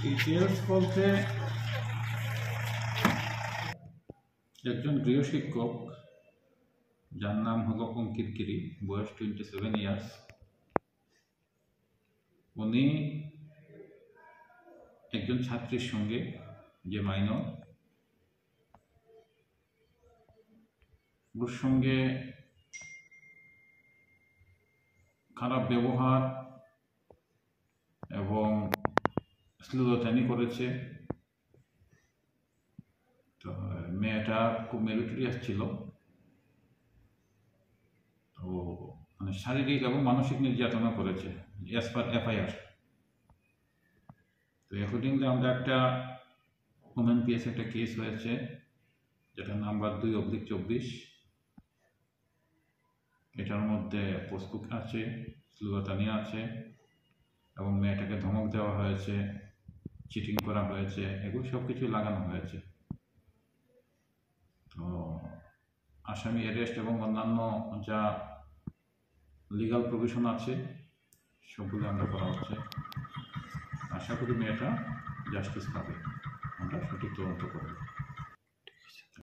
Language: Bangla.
ডিটেলস বলতে একজন গৃহশিক্ষক যার নাম হলো অঙ্কিত গিরি, বয়স 27 ইয়ার্স। উনি একজন ছাত্রীর সঙ্গে, যে মাইনর, ওর সঙ্গে খারাপ ব্যবহার এবং শ্লীলতাহানি করেছে। তো মেয়েটা খুব মেরিটোরিয়াস ছিল। তো মানে শারীরিক এবং মানসিক নির্যাতনা করেছে অ্যাজ পার এফআইআর। তো অ্যাকর্ডিংলি আমরা একটা ওমেন পিএস একটা কেস হয়েছে, যেটা নাম্বার 2/24। এটার মধ্যে পোস্টবুক আছে, শ্লীলতাহানি আছে এবং মেয়েটাকে ধমক দেওয়া হয়েছে, চিটিং করা হয়েছে, এগুলো সব কিছু লাগানো হয়েছে। তো আসামি অ্যারেস্ট এবং অন্যান্য যা লিগাল প্রভিশন আছে সবগুলো আমরা করা হচ্ছে। আশা করি মেয়েটা জাস্টিস পাবে, আমরা সঠিক তদন্ত করব।